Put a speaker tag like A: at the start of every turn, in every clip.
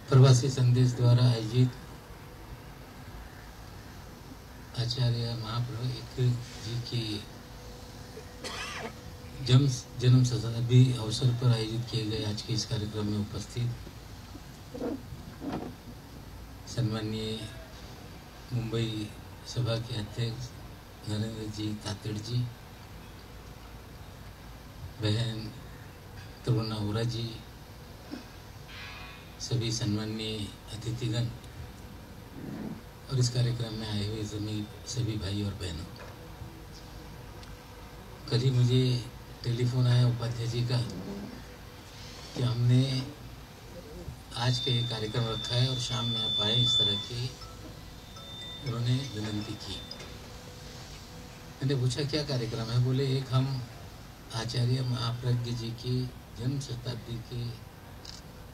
A: प्रवासी संदेश द्वारा आयोजित आचार्य महाप्रभु एक जी की जन्म शताब्दी अवसर पर आयोजित किए गए आज के इस कार्यक्रम में उपस्थित सम्माननीय मुंबई सभा के अध्यक्ष नरेंद्र जी तातेड़ जी, बहन तरुणा वोरा जी, सभी सम्माननीय अतिथिगण और इस कार्यक्रम में आए हुए सभी भाई और बहनों, कल ही मुझे टेलीफोन आया उपाध्याय जी का कि हमने आज का ये कार्यक्रम रखा है और शाम में आप आए, इस तरह की उन्होंने विनती की। मैंने पूछा क्या कार्यक्रम है? बोले एक हम आचार्य महाप्रज्ञ जी की जन्म शताब्दी के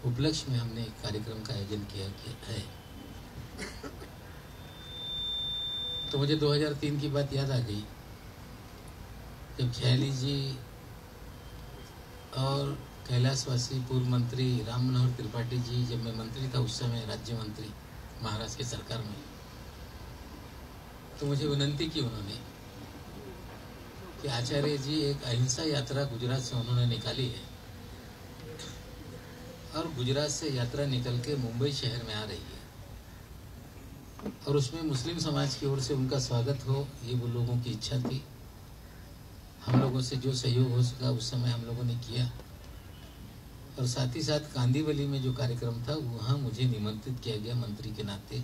A: उपलक्ष्य में हमने एक कार्यक्रम का आयोजन किया है। तो मुझे 2003 की बात याद आ गई, जब ख्याली जी और कैलाशवासी पूर्व मंत्री राम मनोहर त्रिपाठी जी, जब मैं मंत्री था उस समय, राज्य मंत्री महाराष्ट्र की सरकार में, तो मुझे विनती की उन्होंने कि आचार्य जी एक अहिंसा यात्रा गुजरात से उन्होंने निकाली है और गुजरात से यात्रा निकल के मुंबई शहर में आ रही है और उसमें मुस्लिम समाज की ओर से उनका स्वागत हो, ये वो लोगों की इच्छा थी। हम लोगों से जो सहयोग हो सका उस समय हम लोगों ने किया और साथ ही साथ कांदीवली में जो कार्यक्रम था वहाँ मुझे निमंत्रित किया गया मंत्री के नाते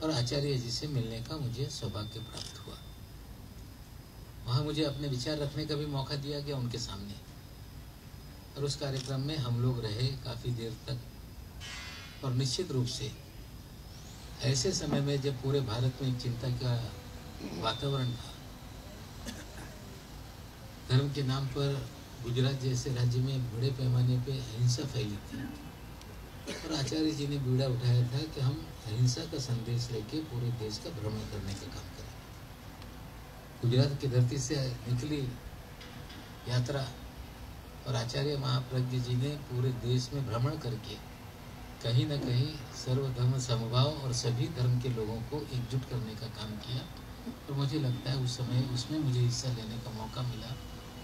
A: और आचार्य जी से मिलने का मुझे सौभाग्य प्राप्त हुआ। वहाँ मुझे अपने विचार रखने का भी मौका दिया गया उनके सामने और उस कार्यक्रम में हम लोग रहे काफ़ी देर तक। और निश्चित रूप से ऐसे समय में जब पूरे भारत में चिंता का वातावरण था, धर्म के नाम पर गुजरात जैसे राज्य में बड़े पैमाने पे अहिंसा फैली थी और आचार्य जी ने बीड़ा उठाया था कि हम अहिंसा का संदेश लेके पूरे देश का भ्रमण करने का काम करें। गुजरात की धरती से निकली यात्रा और आचार्य महाप्रज्ञ जी ने पूरे देश में भ्रमण करके कहीं न कहीं सर्वधर्म समभाव और सभी धर्म के लोगों को एकजुट करने का काम किया और मुझे लगता है उस समय उसमें मुझे हिस्सा लेने का मौका मिला।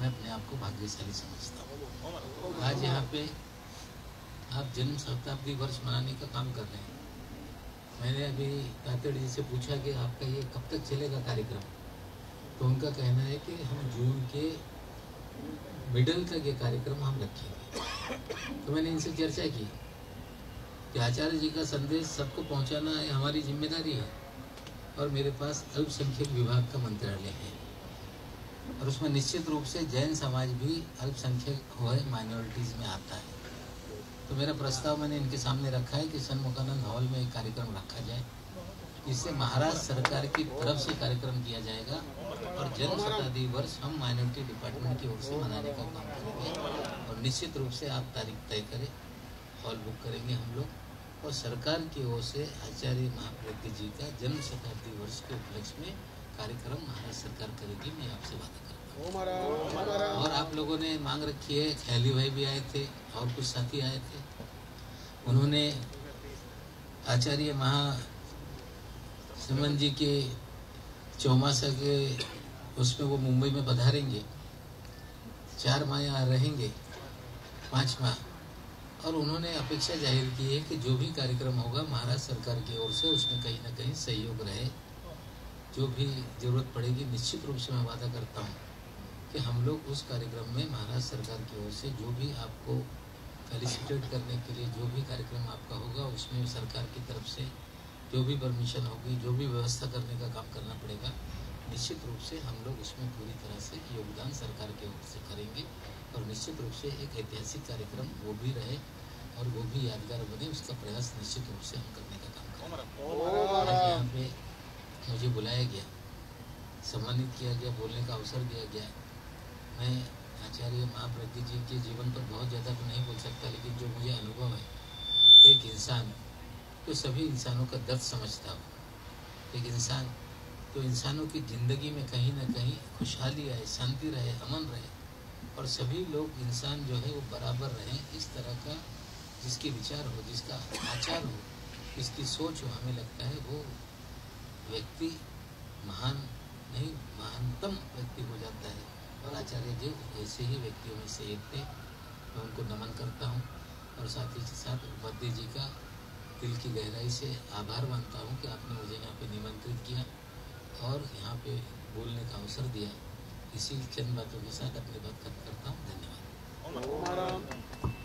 A: मैं अपने आप को भाग्यशाली समझता हूँ। आज यहाँ पे आप जन्म शताब्दी वर्ष मनाने का काम कर रहे हैं। मैंने अभी तातेड़ जी से पूछा कि आपका ये कब तक चलेगा कार्यक्रम, तो उनका कहना है कि हम जून के मिडल तक ये कार्यक्रम हम रखेंगे। तो मैंने इनसे चर्चा की कि आचार्य जी का संदेश सबको पहुंचाना है, हमारी जिम्मेदारी है और मेरे पास अल्पसंख्यक विभाग का मंत्रालय है और उसमें निश्चित रूप से जैन समाज भी अल्पसंख्यक हुए माइनॉरिटीज़ में आता है। तो मेरा प्रस्ताव मैंने इनके सामने रखा है कि सन्मुखानंद हॉल में एक कार्यक्रम रखा जाए, इससे महाराष्ट्र सरकार की तरफ से कार्यक्रम किया जाएगा और जन्म शताब्दी वर्ष हम माइनॉरिटी डिपार्टमेंट की ओर से मनाने का काम करेंगे और निश्चित रूप से आप तारीख तय करें, हॉल बुक करेंगे हम लोग और सरकार की ओर से आचार्य महाप्रज्ञ जी का जन्म शताब्दी वर्ष के उपलक्ष्य में कार्यक्रम महाराष्ट्र सरकार करेगी। मैं आपसे वादा करता हूँ। और आप लोगों ने मांग रखी है, ख्याली भाई भी आए थे और कुछ साथी आए थे, उन्होंने आचार्य सुमन जी के चौमासा के उसमें वो मुंबई में पधारेंगे, 4 माह यहाँ रहेंगे, 5 माह, और उन्होंने अपेक्षा जाहिर की है कि जो भी कार्यक्रम होगा महाराष्ट्र सरकार की ओर से उसमें कहीं ना कहीं सहयोग रहे। जो भी जरूरत पड़ेगी निश्चित रूप से मैं वादा करता हूँ कि हम लोग उस कार्यक्रम में महाराष्ट्र सरकार की ओर से जो भी आपको फेलिसिटेट करने के लिए जो भी कार्यक्रम आपका होगा उसमें सरकार की तरफ से जो भी परमिशन होगी, जो भी व्यवस्था करने का काम करना पड़ेगा, निश्चित रूप से हम लोग उसमें पूरी तरह से योगदान सरकार के ओर से करेंगे और निश्चित रूप से एक ऐतिहासिक कार्यक्रम वो भी रहे और वो भी यादगार बने, उसका प्रयास निश्चित रूप से हम करने का काम करेंगे। आज यहाँ पे मुझे बुलाया गया, सम्मानित किया गया, बोलने का अवसर दिया गया। मैं आचार्य महाप्रज्ञ जी के जीवन पर बहुत ज़्यादा तो नहीं बोल सकता, लेकिन जो मुझे अनुभव है, एक इंसान तो सभी इंसानों का दर्द समझता हो, एक इंसान तो इंसानों की ज़िंदगी में कहीं ना कहीं खुशहाली आए, शांति रहे, अमन रहे और सभी लोग इंसान जो है वो बराबर रहें, इस तरह का जिसके विचार हो, जिसका आचार हो, जिसकी सोच हो, हमें लगता है वो व्यक्ति महान नहीं महानतम व्यक्ति हो जाता है। और आचार्य जी ऐसे ही व्यक्तियों में से एक थे। मैं उनको नमन करता हूँ और साथ ही साथ उपाध्याय जी का दिल की गहराई से आभार मानता हूँ कि आपने मुझे यहाँ पे निमंत्रित किया और यहाँ पे बोलने का अवसर दिया। इसी चंद बातों के साथ अपनी बात खत्म करता हूँ। धन्यवाद।